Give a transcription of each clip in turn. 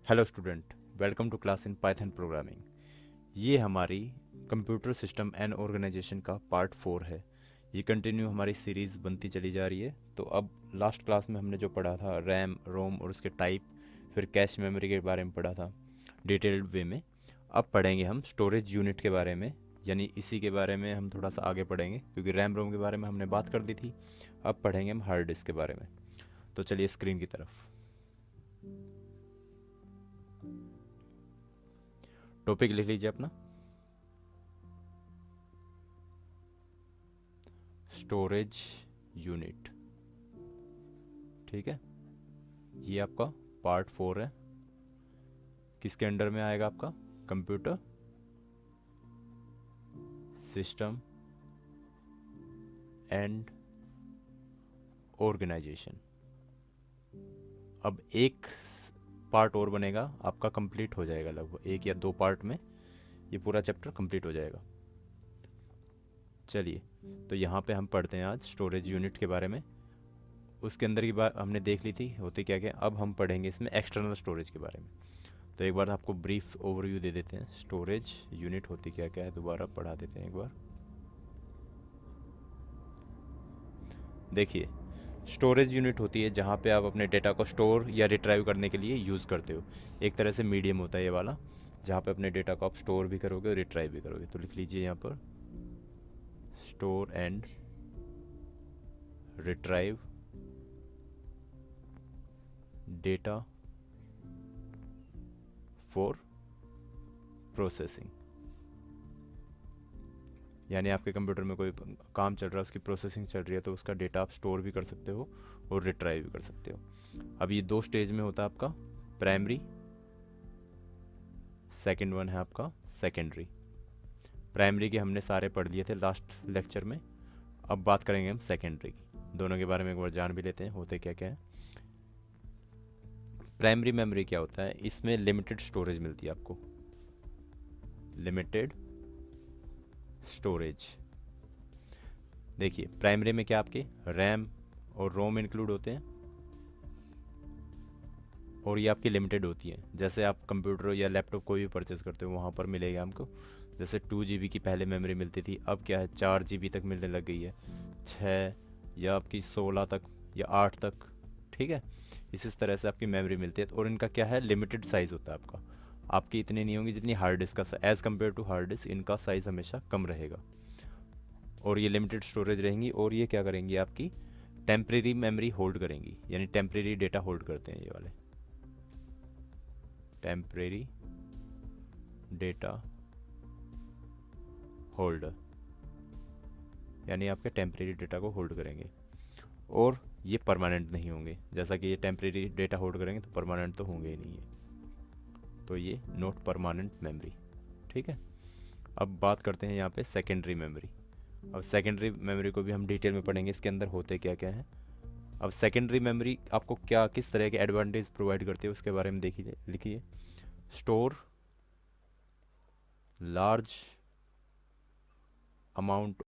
Hello student, welcome to class in python programming. ये हमारी computer system and organization का part 4 है। ये कंटिन्यू हमारी सीरीज़ बनती चली जा रही है। तो अब लास्ट क्लास में हमने जो पढ़ा था रैम रोम और उसके टाइप, फिर कैश मेमोरी के बारे में पढ़ा था डिटेल्ड वे में। अब पढ़ेंगे हम स्टोरेज यूनिट के बारे में, यानी इसी के बारे में हम थोड़ा सा आगे पढ़ेंगे, क्योंकि रैम रोम के बारे में हमने बात कर दी थी। अब पढ़ेंगे हम हार्ड डिस्क के बारे में। तो चलिए स्क्रीन की तरफ। टॉपिक लिख लीजिए अपना, स्टोरेज यूनिट। ठीक है, ये आपका पार्ट 4 है। किसके अंडर में आएगा? आपका कंप्यूटर सिस्टम एंड ऑर्गेनाइजेशन। अब एक पार्ट और बनेगा, आपका कंप्लीट हो जाएगा। लगभग एक या दो पार्ट में ये पूरा चैप्टर कंप्लीट हो जाएगा। चलिए, तो यहाँ पे हम पढ़ते हैं आज स्टोरेज यूनिट के बारे में। उसके अंदर की बात हमने देख ली थी होते क्या क्या। अब हम पढ़ेंगे इसमें एक्सटर्नल स्टोरेज के बारे में। तो एक बार आपको ब्रीफ ओवरव्यू दे देते हैं, स्टोरेज यूनिट होती क्या क्या है, दोबारा पढ़ा देते हैं एक बार। देखिए, स्टोरेज यूनिट होती है जहाँ पे आप अपने डेटा को स्टोर या रिट्राइव करने के लिए यूज़ करते हो। एक तरह से मीडियम होता है ये वाला, जहाँ पे अपने डेटा को आप स्टोर भी करोगे और रिट्राइव भी करोगे। तो लिख लीजिए यहाँ पर, store and retrieve data for processing. यानी आपके कंप्यूटर में कोई काम चल रहा है, उसकी प्रोसेसिंग चल रही है, तो उसका डेटा आप स्टोर भी कर सकते हो और रिट्राइव भी कर सकते हो। अब ये दो स्टेज में होता है आपका, प्राइमरी, सेकेंड वन है आपका सेकेंडरी। प्राइमरी के हमने सारे पढ़ लिए थे लास्ट लेक्चर में। अब बात करेंगे हम सेकेंडरी की। दोनों के बारे में एक बार जान भी लेते हैं होते क्या क्या है। प्राइमरी मेमोरी क्या होता है? इसमें लिमिटेड स्टोरेज मिलती है आपको, लिमिटेड स्टोरेज। देखिए, प्राइमरी में क्या आपके रैम और रोम इंक्लूड होते हैं, और ये आपकी लिमिटेड होती है। जैसे आप कंप्यूटर या लैपटॉप कोई भी परचेज़ करते हो, वहाँ पर मिलेगा हमको। जैसे 2 GB की पहले मेमोरी मिलती थी, अब क्या है 4 GB तक मिलने लग गई है, 6 या आपकी 16 तक या 8 तक। ठीक है, इस तरह से आपकी मेमोरी मिलती है। और इनका क्या है, लिमिटेड साइज़ होता है आपका। आपकी इतनी नहीं होंगी जितनी हार्ड डिस्क का, as compare to hard disk इनका साइज़ हमेशा कम रहेगा। और ये लिमिटेड स्टोरेज रहेंगी, और ये क्या करेंगी, आपकी टेम्प्रेरी मेमोरी होल्ड करेंगी, यानी टेम्प्रेरी डेटा होल्ड करते हैं ये वाले, टेम्परेरी डेटा होल्डर। यानी आपके टेम्परेरी डेटा को होल्ड करेंगे, और ये परमानेंट नहीं होंगे। जैसा कि ये टेम्परेरी डेटा होल्ड करेंगे तो परमानेंट तो होंगे ही नहीं है, तो ये नॉट परमानेंट मेमोरी। ठीक है, अब बात करते हैं यहाँ पे सेकेंडरी मेमोरी। अब सेकेंडरी मेमोरी को भी हम डिटेल में पढ़ेंगे, इसके अंदर होते क्या क्या है। अब सेकेंडरी मेमोरी आपको क्या किस तरह के एडवांटेज प्रोवाइड करती है उसके बारे में देखिए, लिखिए। स्टोर लार्ज अमाउंट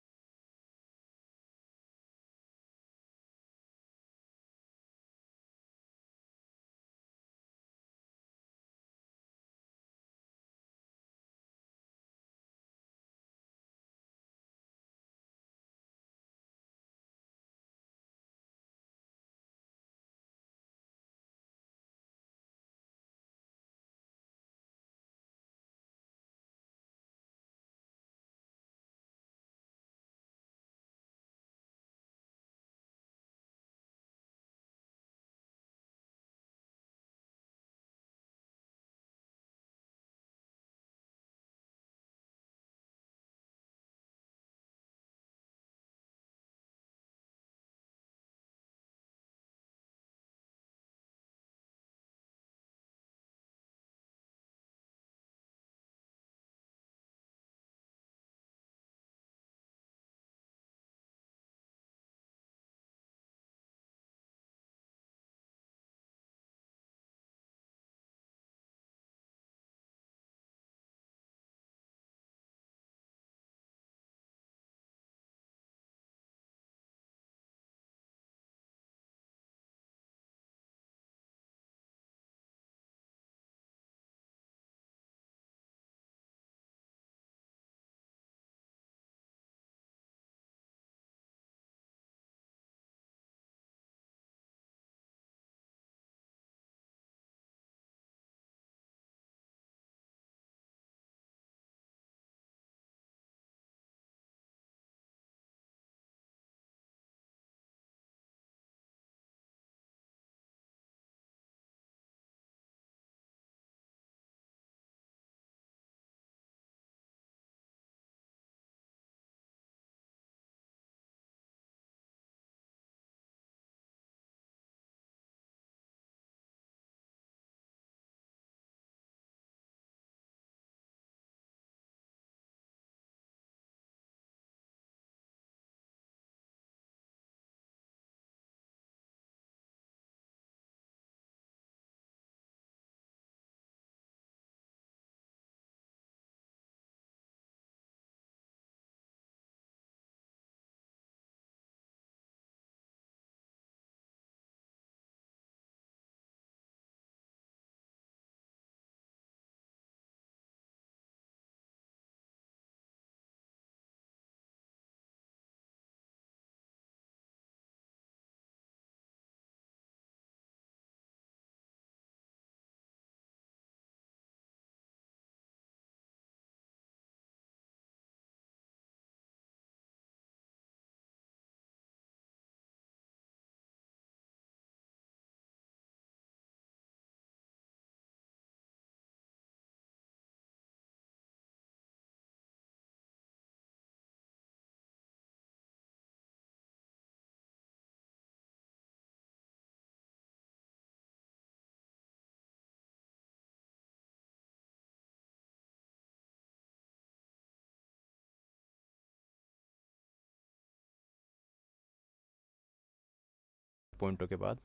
पॉइंटों के बाद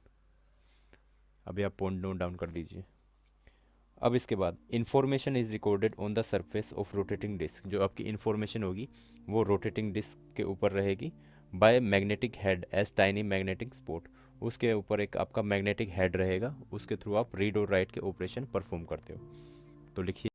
अभी आप पॉइंट नोट डाउन कर लीजिए। अब इसके बाद information is recorded on the surface of rotating disk, जो आपकी इंफॉर्मेशन होगी वो रोटेटिंग डिस्क के ऊपर रहेगी by magnetic head as tiny magnetic spot. उसके ऊपर एक आपका मैग्नेटिक हेड रहेगा, उसके थ्रू आप रीड और राइट के ऑपरेशन परफॉर्म करते हो। तो लिखिए।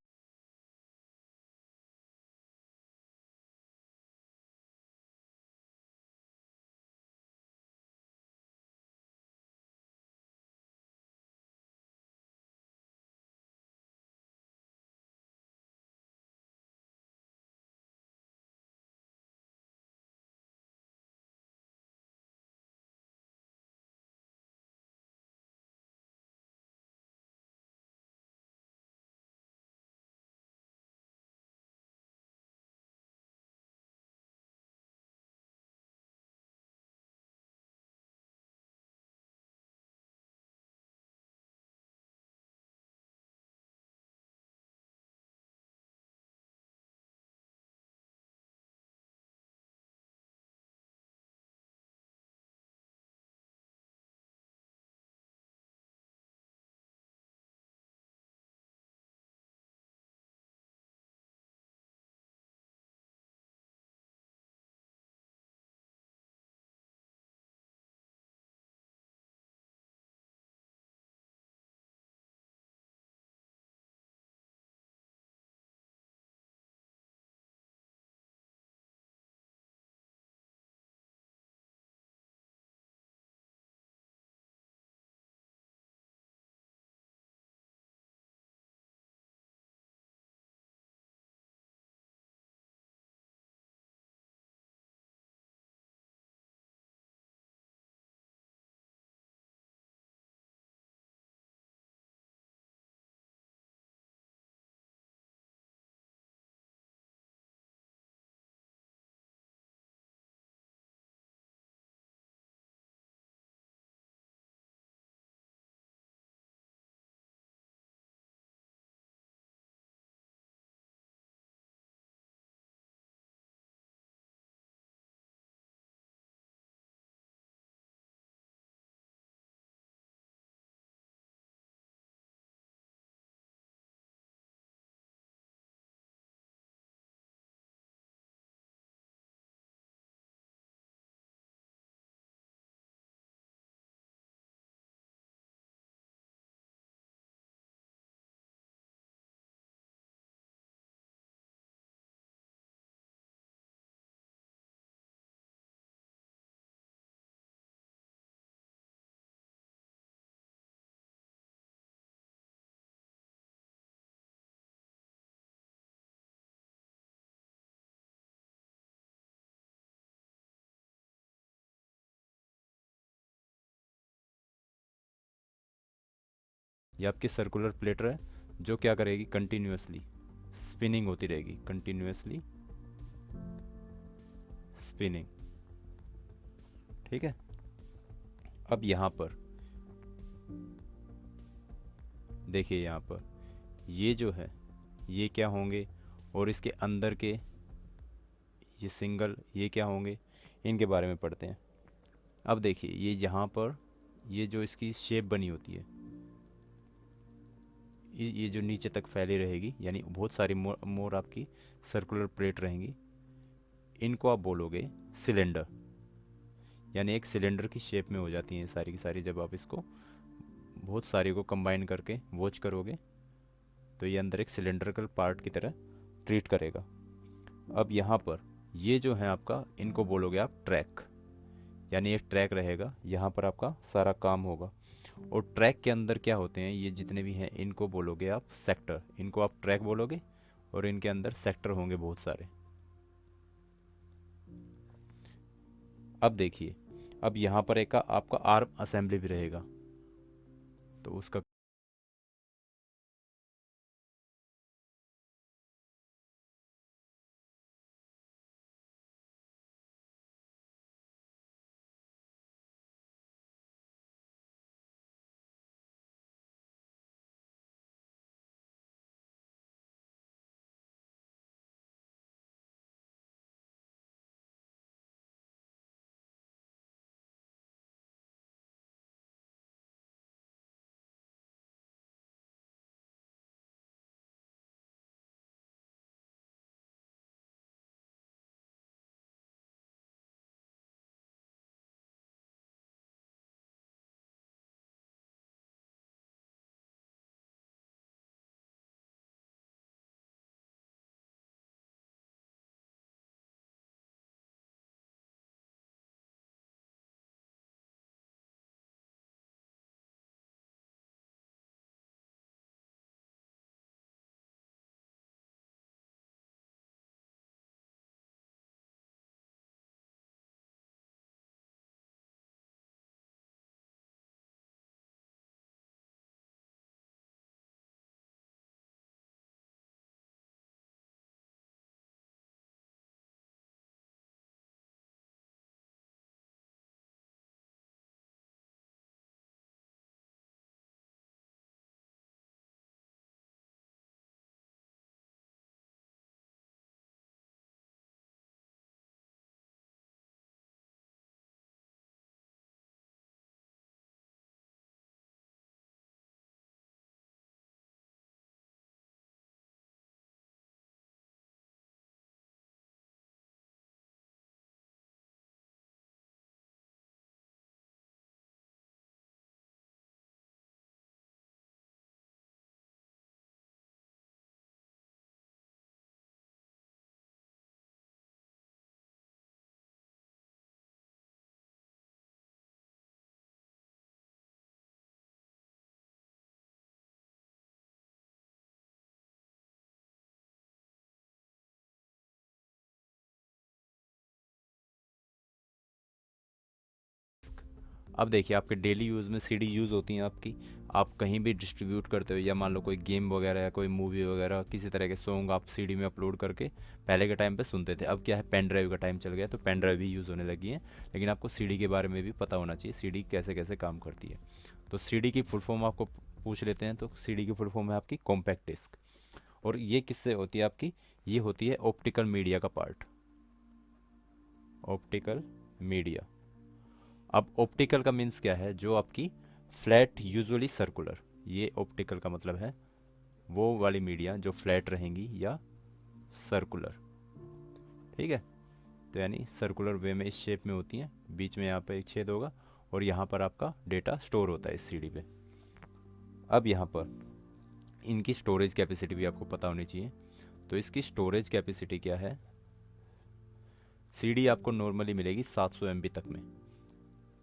ये आपकी सर्कुलर प्लेटर है, जो क्या करेगी, कंटिन्यूअसली स्पिनिंग होती रहेगी, कंटिन्यूअसली स्पिनिंग। ठीक है। अब यहाँ पर देखिए, यहाँ पर ये जो है ये क्या होंगे, और इसके अंदर के ये सिंगल ये क्या होंगे, इनके बारे में पढ़ते हैं। अब देखिए, ये यहाँ पर ये जो इसकी शेप बनी होती है, ये जो नीचे तक फैली रहेगी, यानी बहुत सारी मोर आपकी सर्कुलर प्लेट रहेंगी। इनको आप बोलोगे सिलेंडर, यानी एक सिलेंडर की शेप में हो जाती हैं सारी की सारी। जब आप इसको बहुत सारी को कंबाइन करके वॉच करोगे तो ये अंदर एक सिलेंड्रिकल पार्ट की तरह ट्रीट करेगा। अब यहाँ पर ये जो है आपका, इनको बोलोगे आप ट्रैक, यानी एक ट्रैक रहेगा, यहाँ पर आपका सारा काम होगा। और ट्रैक के अंदर क्या होते हैं, ये जितने भी हैं इनको बोलोगे आप सेक्टर, इनको आप ट्रैक बोलोगे, और इनके अंदर सेक्टर होंगे बहुत सारे। अब देखिए, अब यहाँ पर एक आपका आर्म असेंबली भी रहेगा, तो उसका अब देखिए आपके डेली यूज़ में सीडी यूज़ होती हैं आपकी, आप कहीं भी डिस्ट्रीब्यूट करते हो या मान लो कोई गेम वगैरह या कोई मूवी वगैरह किसी तरह के सॉन्ग आप सीडी में अपलोड करके पहले के टाइम पे सुनते थे। अब क्या है, पेन ड्राइव का टाइम चल गया तो पेन ड्राइव भी यूज़ होने लगी है। लेकिन आपको सीडी के बारे में भी पता होना चाहिए, सीडी कैसे कैसे काम करती है। तो सीडी की फुल फॉर्म आपको पूछ लेते हैं, तो सीडी की फुल फॉर्म है आपकी कॉम्पैक्ट डिस्क। और ये किससे होती है आपकी, ये होती है ऑप्टिकल मीडिया का पार्ट, ऑप्टिकल मीडिया। अब ऑप्टिकल का मीन्स क्या है, जो आपकी फ्लैट यूजुअली सर्कुलर, ये ऑप्टिकल का मतलब है वो वाली मीडिया जो फ्लैट रहेंगी या सर्कुलर। ठीक है, तो यानी सर्कुलर वे में इस शेप में होती हैं, बीच में यहाँ पे एक छेद होगा और यहाँ पर आपका डेटा स्टोर होता है इस सीडी पे। अब यहाँ पर इनकी स्टोरेज कैपेसिटी भी आपको पता होनी चाहिए। तो इसकी स्टोरेज कैपेसिटी क्या है, सीडी आपको नॉर्मली मिलेगी 700 MB तक में।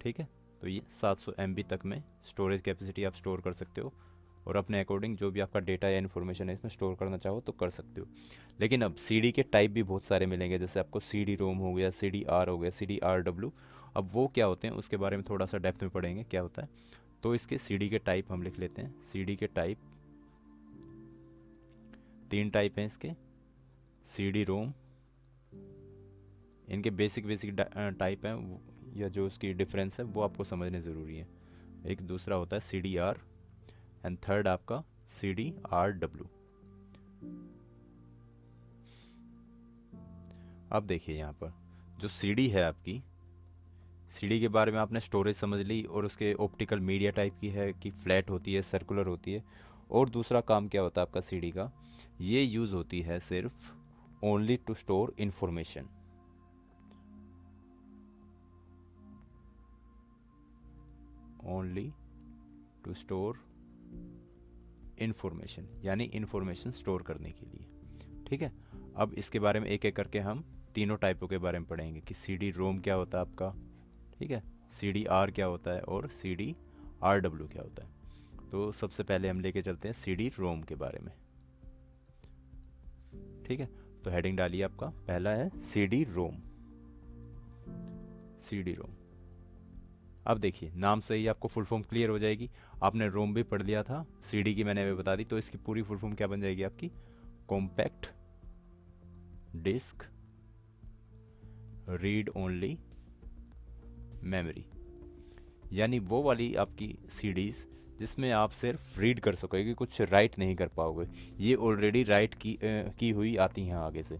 ठीक है, तो ये 700 MB तक में स्टोरेज कैपेसिटी आप स्टोर कर सकते हो, और अपने अकॉर्डिंग जो भी आपका डेटा या इन्फॉर्मेशन है इसमें स्टोर करना चाहो तो कर सकते हो। लेकिन अब सीडी के टाइप भी बहुत सारे मिलेंगे, जैसे आपको सीडी रोम हो गया, सीडी आर हो गया, सीडी आर डब्ल्यू। अब वो क्या होते हैं उसके बारे में थोड़ा सा डेप्थ में पढ़ेंगे क्या होता है। तो इसके सीडी के टाइप हम लिख लेते हैं। सीडी के टाइप 3 टाइप हैं इसके, सीडी रोम, इनके बेसिक बेसिक टाइप हैं या जो उसकी डिफरेंस है वो आपको समझने ज़रूरी है। एक दूसरा होता है C D R and third आपका सी डी आर डब्ल्यू। अब देखिए यहाँ पर जो सी डी है आपकी, सी डी के बारे में आपने स्टोरेज समझ ली और उसके ऑप्टिकल मीडिया टाइप की है कि फ्लैट होती है, सर्कुलर होती है। और दूसरा काम क्या होता है आपका सी डी का, ये यूज़ होती है सिर्फ only to store information, only to store information, यानी इंफॉर्मेशन स्टोर करने के लिए। ठीक है, अब इसके बारे में एक एक करके हम तीनों टाइपों के बारे में पढ़ेंगे कि सी डी रोम क्या होता है आपका, ठीक है, सी डी आर क्या होता है और सी डी आर डब्ल्यू क्या होता है। तो सबसे पहले हम लेके चलते हैं सी डी रोम के बारे में। ठीक है, तो हेडिंग डालिए आपका, पहला है सी डी रोम, सी डी रोम। अब देखिए नाम से ही आपको फुल फॉर्म क्लियर हो जाएगी, आपने रोम भी पढ़ लिया था, सीडी की मैंने अभी बता दी, तो इसकी पूरी फुल फॉर्म क्या बन जाएगी आपकी, compact disk read only memory. यानी वो वाली आपकी सीडीज जिसमें आप सिर्फ रीड कर सकोगे, कुछ राइट नहीं कर पाओगे, ये ऑलरेडी राइट की हुई आती हैं आगे से,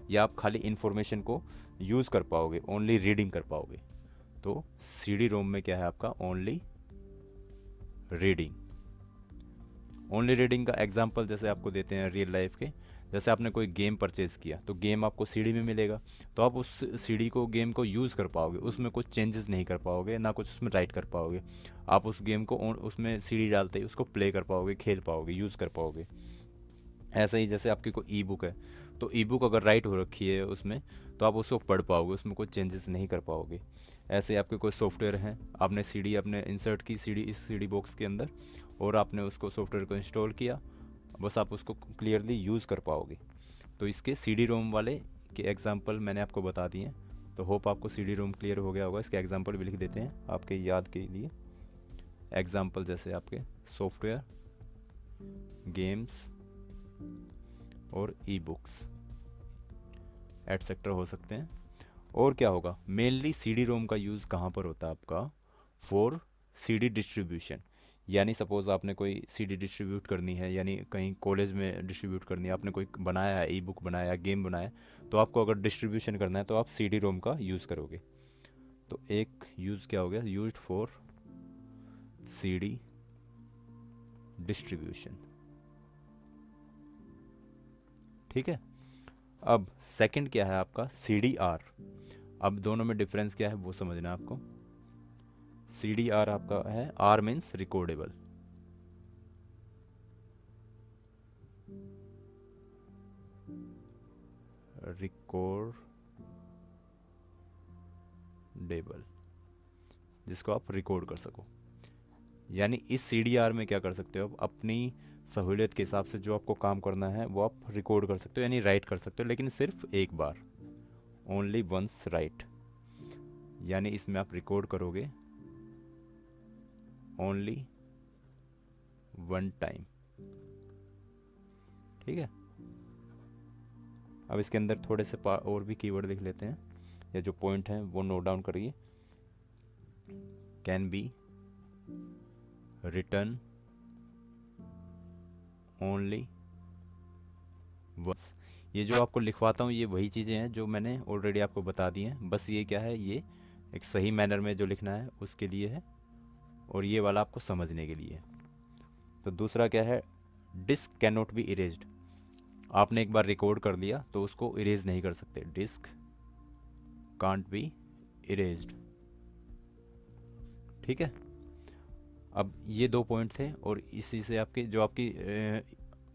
या आप खाली इन्फॉर्मेशन को यूज़ कर पाओगे, ओनली रीडिंग कर पाओगे। तो सी डी रोम में क्या है आपका, ओनली रीडिंग। ओनली रीडिंग का एग्जांपल जैसे आपको देते हैं रियल लाइफ के, जैसे आपने कोई गेम परचेज़ किया तो गेम आपको सीडी में मिलेगा, तो आप उस सीडी को, गेम को यूज़ कर पाओगे, उसमें कुछ चेंजेस नहीं कर पाओगे, ना कुछ उसमें राइट कर पाओगे। आप उस गेम को उसमें सीडी डालते ही उसको प्ले कर पाओगे, खेल पाओगे, यूज़ कर पाओगे। ऐसे ही जैसे आपकी कोई ई बुक है, तो ई बुक अगर राइट हो रखी है उसमें, तो आप उसको पढ़ पाओगे, उसमें कोई चेंजेस नहीं कर पाओगे। ऐसे आपके कोई सॉफ्टवेयर हैं, आपने सीडी अपने इंसर्ट की सीडी इस सीडी बॉक्स के अंदर, और आपने उसको सॉफ्टवेयर को इंस्टॉल किया, बस आप उसको क्लियरली यूज़ कर पाओगे। तो इसके सी डी रोम वाले के एग्जांपल मैंने आपको बता दिए हैं, तो होप आपको सी डी रोम क्लियर हो गया होगा। इसके एग्जांपल भी लिख देते हैं आपके याद के लिए। एग्जांपल जैसे आपके सॉफ्टवेयर, गेम्स और ई बुक्स एटसेट्रा हो सकते हैं। और क्या होगा, मेनली सी डी रोम का यूज़ कहाँ पर होता है आपका, फॉर सी डी डिस्ट्रीब्यूशन। यानी सपोज़ आपने कोई सी डी डिस्ट्रीब्यूट करनी है, यानी कहीं कॉलेज में डिस्ट्रीब्यूट करनी है, आपने कोई बनाया है, ई बुक बनाया, गेम बनाया, तो आपको अगर डिस्ट्रीब्यूशन करना है तो आप सी डी रोम का यूज़ करोगे। तो एक यूज़ क्या हो गया, used for C D distribution. ठीक है, अब सेकंड क्या है आपका, सी डी आर। अब दोनों में डिफरेंस क्या है वो समझना है आपको। सी डी आर आपका है, आर मीन्स रिकॉर्डेबल, रिकॉर्डेबल, जिसको आप रिकॉर्ड कर सको। यानी इस सी डी आर में क्या कर सकते हो आप, अपनी सहूलियत के हिसाब से जो आपको काम करना है वो आप रिकॉर्ड कर सकते हो, यानी राइट कर सकते हो, लेकिन सिर्फ एक बार, ओनली वंस राइट। यानी इसमें आप रिकॉर्ड करोगे ओनली वन टाइम। ठीक है, अब इसके अंदर थोड़े से और भी कीवर्ड लिख लेते हैं, या जो पॉइंट हैं वो नोट डाउन करिए। Can be written only once. ये जो आपको लिखवाता हूँ ये वही चीज़ें हैं जो मैंने ऑलरेडी आपको बता दी हैं, बस ये क्या है, ये एक सही मैनर में जो लिखना है उसके लिए है, और ये वाला आपको समझने के लिए है। तो दूसरा क्या है, disc can not be erased. आपने एक बार रिकॉर्ड कर लिया तो उसको इरेज नहीं कर सकते, डिस्क कांट बी इरेज्ड। ठीक है, अब ये दो पॉइंट थे, और इसी से आपके जो आपकी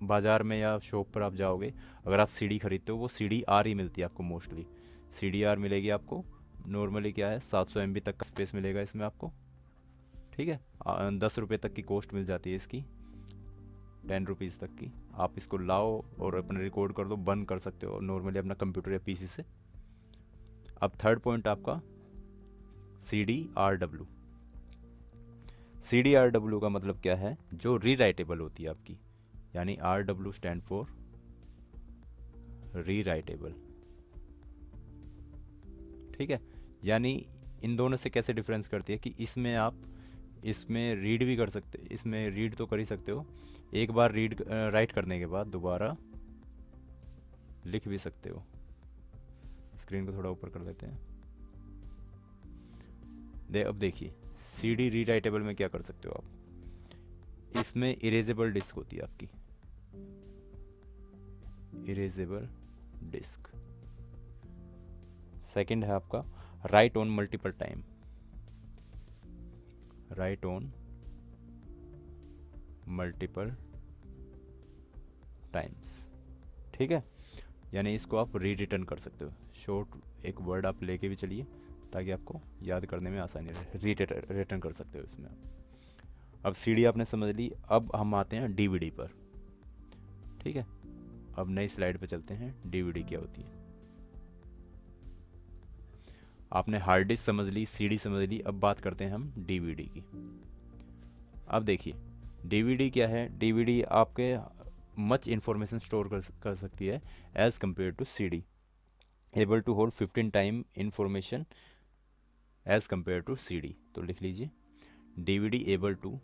बाज़ार में या शॉप पर आप जाओगे, अगर आप सीडी खरीदते हो वो CDR ही मिलती है आपको, मोस्टली CDR मिलेगी आपको। नॉर्मली क्या है 700 MB तक का स्पेस मिलेगा इसमें आपको। ठीक है, 10 रुपये तक की कॉस्ट मिल जाती है इसकी, 10 रुपीज़ तक की। आप इसको लाओ और अपने रिकॉर्ड कर दो, बंद कर सकते हो नॉर्मली अपना कंप्यूटर या PC से। अब थर्ड पॉइंट आपका CDRW। CDRW का मतलब क्या है, जो रीराइटेबल होती है आपकी, यानी RW स्टैंड फॉर रीराइटेबल। ठीक है, यानी इन दोनों से कैसे डिफरेंस करती है कि इसमें आप इसमें रीड भी कर सकते, इसमें रीड तो कर ही सकते हो, एक बार रीड राइट करने के बाद दोबारा लिख भी सकते हो। स्क्रीन को थोड़ा ऊपर कर देते हैं। अब देखिए CD रीराइटेबल में क्या कर सकते हो आप, इसमें इरेजेबल डिस्क होती है आपकी, इरेजेबल डिस्क। सेकंड है आपका right on multiple time, right on multiple times. ठीक है, यानी इसको आप री रिटर्न कर सकते हो। शॉर्ट एक वर्ड आप लेके भी चलिए ताकि आपको याद करने में आसानी रहे, री रिटर्न कर सकते हो इसमें आप। अब CD आपने समझ ली, अब हम आते हैं DVD पर। ठीक है, अब नई स्लाइड पे चलते हैं, DVD क्या होती है। आपने हार्ड डिस्क समझ ली, CD समझ ली, अब बात करते हैं हम DVD की। अब देखिए DVD क्या है, DVD आपके मच इन्फॉर्मेशन स्टोर कर सकती है as compare to CD, able to hold 15 time information as compare to CD। तो लिख लीजिए DVD एबल टू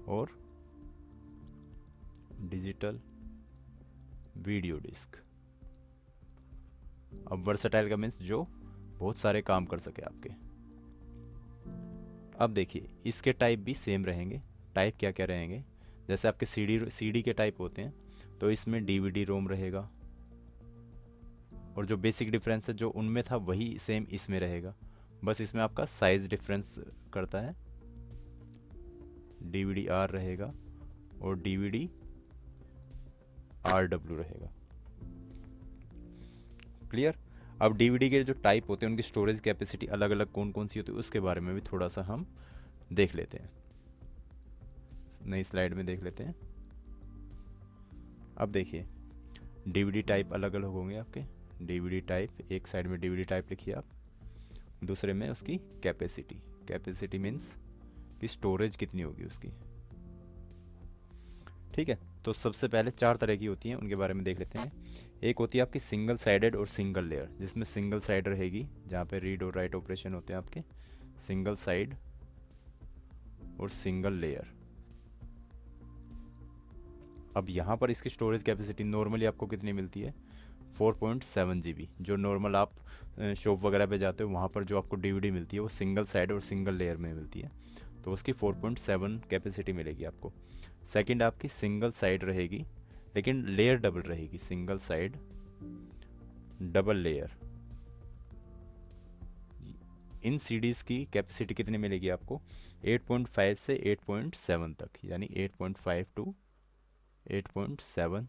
और डिजिटल वीडियो डिस्क। अब वर्सटाइल का मीन्स जो बहुत सारे काम कर सके आपके। अब देखिए इसके टाइप भी सेम रहेंगे। टाइप क्या क्या रहेंगे, जैसे आपके CD के टाइप होते हैं, तो इसमें DVD रोम रहेगा, और जो बेसिक डिफरेंस है जो उनमें था वही सेम इसमें रहेगा। बस इसमें आपका साइज़ डिफरेंस करता है, DVD R रहेगा और DVD RW रहेगा। क्लियर। अब DVD के जो टाइप होते हैं उनकी स्टोरेज कैपेसिटी अलग अलग कौन कौन सी होती है उसके बारे में भी थोड़ा सा हम देख लेते हैं, नई स्लाइड में देख लेते हैं। अब देखिए DVD टाइप अलग अलग होंगे आपके। DVD टाइप, एक साइड में DVD टाइप लिखिए आप, दूसरे में उसकी कैपेसिटी। कैपेसिटी मीन्स कि स्टोरेज कितनी होगी उसकी। ठीक है, तो सबसे पहले चार तरह की होती हैं, उनके बारे में देख लेते हैं। एक होती है आपकी सिंगल साइडेड और सिंगल लेयर, जिसमें सिंगल साइड रहेगी जहाँ पे रीड और राइट ऑपरेशन होते हैं आपके, सिंगल साइड और सिंगल लेयर। अब यहाँ पर इसकी स्टोरेज कैपेसिटी नॉर्मली आपको कितनी मिलती है, 4.7 GB। जो नॉर्मल आप शॉप वगैरह पे जाते हो वहाँ पर जो आपको DVD मिलती है वो सिंगल साइड और सिंगल लेयर में मिलती है, तो उसकी 4.7 कैपेसिटी मिलेगी आपको। सेकंड आपकी सिंगल साइड रहेगी लेकिन लेयर डबल रहेगी, सिंगल साइड डबल लेयर। इन CDs की कैपेसिटी कितनी मिलेगी आपको, 8.5 से 8.7 तक, यानी 8.5 टू 8.7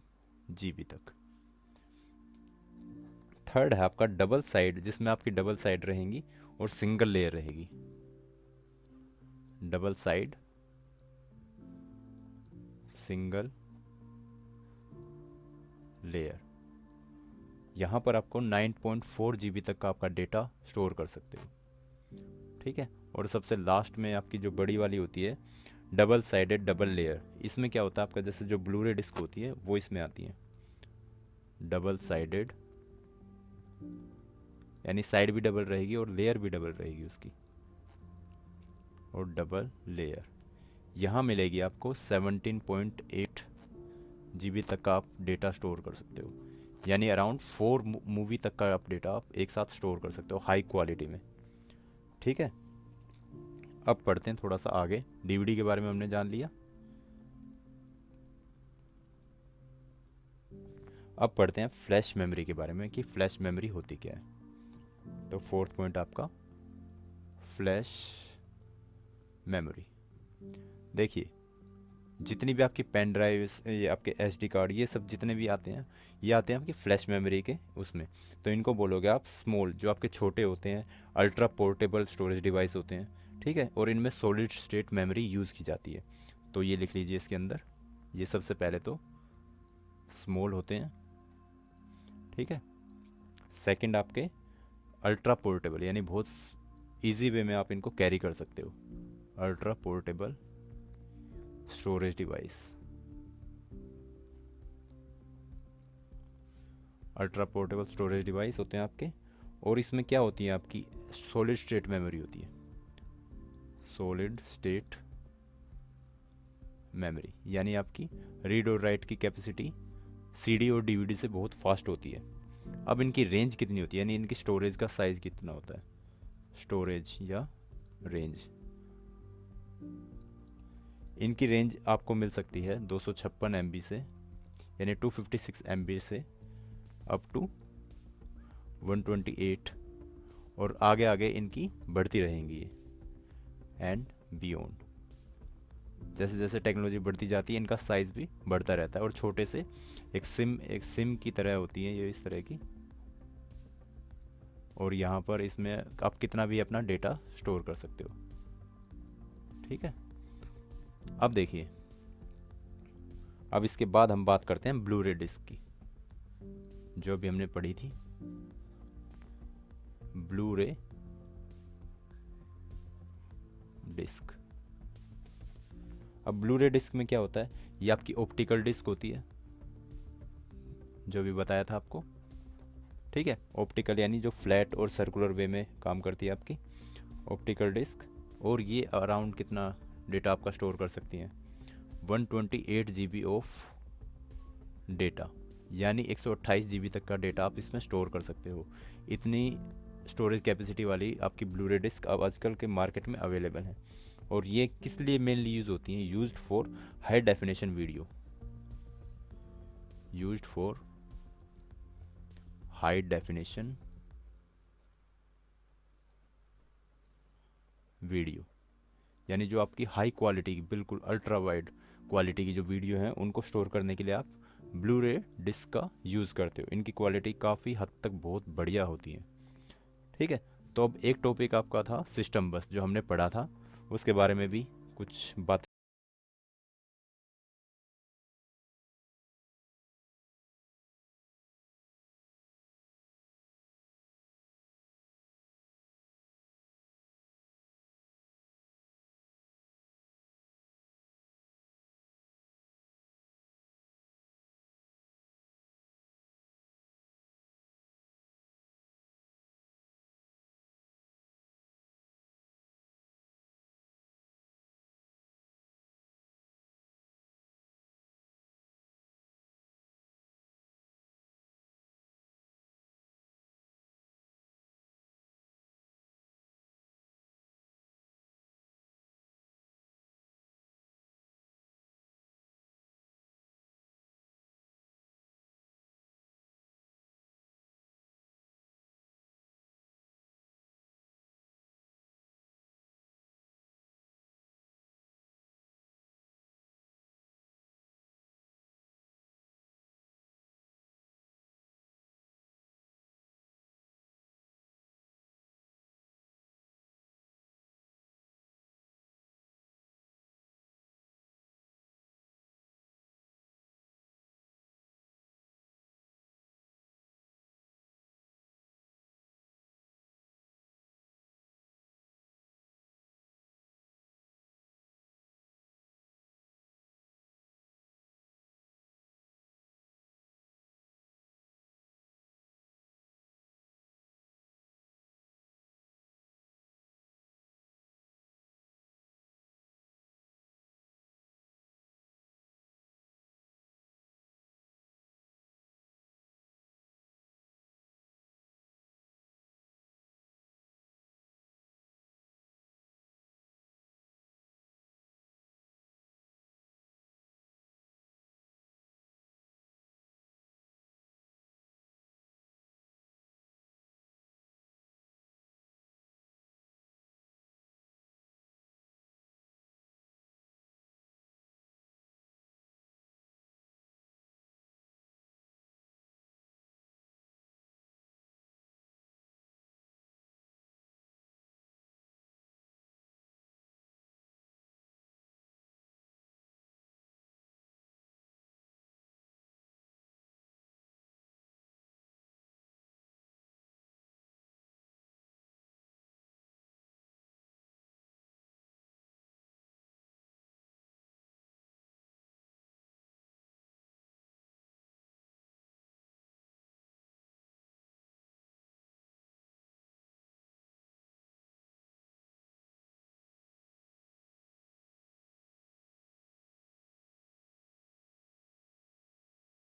GB तक। थर्ड है आपका डबल साइड, जिसमें आपकी डबल साइड रहेंगी और सिंगल लेयर रहेगी। डबल साइड सिंगल लेयर, यहाँ पर आपको 9.4 GB तक का आपका डेटा स्टोर कर सकते हो। ठीक है, और सबसे लास्ट में आपकी जो बड़ी वाली होती है डबल साइडेड डबल लेयर, इसमें क्या होता है आपका, जैसे जो ब्लूरे डिस्क होती है वो इसमें आती है। डबल साइडेड यानी साइड भी डबल रहेगी और लेयर भी डबल रहेगी उसकी, और डबल लेयर यहाँ मिलेगी आपको 17.8 GB तक का आप डेटा स्टोर कर सकते हो, यानी अराउंड 4 मूवी तक का आप डेटा आप एक साथ स्टोर कर सकते हो हाई क्वालिटी में। ठीक है, अब पढ़ते हैं थोड़ा सा आगे। DVD के बारे में हमने जान लिया, अब पढ़ते हैं फ्लैश मेमोरी के बारे में कि फ्लैश मेमोरी होती क्या है। तो फोर्थ पॉइंट आपका फ्लैश मेमोरी। देखिए जितनी भी आपकी पेन ड्राइव, ये आपके SD कार्ड, ये सब जितने भी आते हैं ये आते हैं आपकी फ्लैश मेमोरी के उसमें। तो इनको बोलोगे आप स्मॉल, जो आपके छोटे होते हैं, अल्ट्रा पोर्टेबल स्टोरेज डिवाइस होते हैं। ठीक है, और इनमें सॉलिड स्टेट मेमोरी यूज़ की जाती है। तो ये लिख लीजिए इसके अंदर, ये सबसे पहले तो स्मॉल होते हैं। ठीक है, सेकंड आपके अल्ट्रा पोर्टेबल, यानी बहुत इजी वे में आप इनको कैरी कर सकते हो, ultra portable storage device. Ultra portable storage device होते हैं आपके, और इसमें क्या होती है आपकी सॉलिड स्टेट मेमोरी होती है, सॉलिड स्टेट मेमोरी, यानी आपकी रीड और राइट की कैपेसिटी CD और DVD से बहुत फास्ट होती है। अब इनकी रेंज कितनी होती है, यानी इनकी स्टोरेज का साइज़ कितना होता है, स्टोरेज या रेंज। इनकी रेंज आपको मिल सकती है 256 MB से, यानी 256 MB से अप टू 128, और आगे आगे इनकी बढ़ती रहेंगी एंड बियॉन्ड। जैसे जैसे टेक्नोलॉजी बढ़ती जाती है इनका साइज़ भी बढ़ता रहता है, और छोटे से एक सिम की तरह होती है ये, इस तरह की। और यहाँ पर इसमें आप कितना भी अपना डेटा स्टोर कर सकते हो। ठीक है, अब देखिए, अब इसके बाद हम बात करते हैं ब्लू रे डिस्क की, जो अभी हमने पढ़ी थी, ब्लू रे डिस्क। अब ब्लू रे डिस्क में क्या होता है, ये आपकी ऑप्टिकल डिस्क होती है, जो भी बताया था आपको। ठीक है, ऑप्टिकल यानी जो फ्लैट और सर्कुलर वे में काम करती है आपकी ऑप्टिकल डिस्क, और ये अराउंड कितना डेटा आपका स्टोर कर सकती हैं, 128 GB ऑफ डेटा, यानी 128 GB तक का डेटा आप इसमें स्टोर कर सकते हो। इतनी स्टोरेज कैपेसिटी वाली आपकी ब्लू रे डिस्क अब आजकल के मार्केट में अवेलेबल है। और ये किस लिए मेनली यूज़ होती हैं, used for high definition video, used for high definition video, यानी जो आपकी हाई क्वालिटी की बिल्कुल अल्ट्रा वाइड क्वालिटी की जो वीडियो हैं उनको स्टोर करने के लिए आप ब्लू रे डिस्क का यूज़ करते हो। इनकी क्वालिटी काफ़ी हद तक बहुत बढ़िया होती है। ठीक है, तो अब एक टॉपिक आपका था सिस्टम बस जो हमने पढ़ा था, उसके बारे में भी कुछ बात।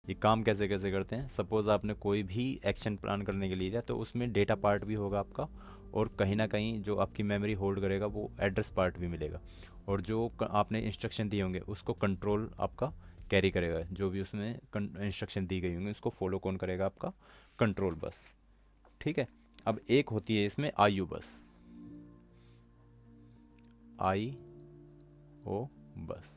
ये काम कैसे कैसे करते हैं, सपोज़ आपने कोई भी एक्शन प्लान करने के लिए जाए तो उसमें डेटा पार्ट भी होगा आपका, और कहीं ना कहीं जो आपकी मेमोरी होल्ड करेगा वो एड्रेस पार्ट भी मिलेगा, और जो आपने इंस्ट्रक्शन दिए होंगे उसको कंट्रोल आपका कैरी करेगा, जो भी उसमें इंस्ट्रक्शन दी गई होंगी उसको फॉलो कौन करेगा, आपका कंट्रोल बस। ठीक है, अब एक होती है इसमें आई यू बस, आई ओ बस।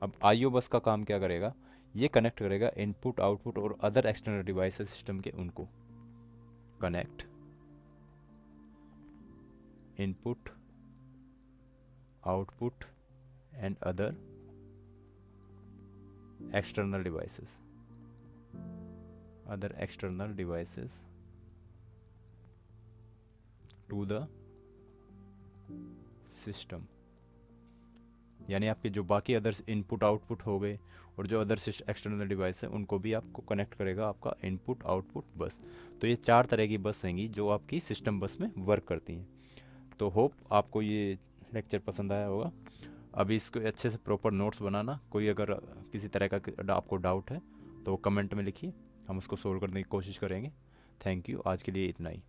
अब आई ओ बस का काम क्या करेगा, ये कनेक्ट करेगा इनपुट आउटपुट और अदर एक्सटर्नल डिवाइसेस सिस्टम के, उनको connect input output and other external devices other external devices to the system। यानी आपके जो बाकी अदर इनपुट आउटपुट हो गए और जो अदर एक्सटर्नल डिवाइस है उनको भी आपको कनेक्ट करेगा आपका इनपुट आउटपुट बस। तो ये चार तरह की बस होंगी जो आपकी सिस्टम बस में वर्क करती हैं। तो होप आपको ये लेक्चर पसंद आया होगा। अभी इसको अच्छे से प्रॉपर नोट्स बनाना, कोई अगर किसी तरह का आपको डाउट है तो कमेंट में लिखिए, हम उसको सोल्व करने की कोशिश करेंगे। थैंक यू, आज के लिए इतना ही।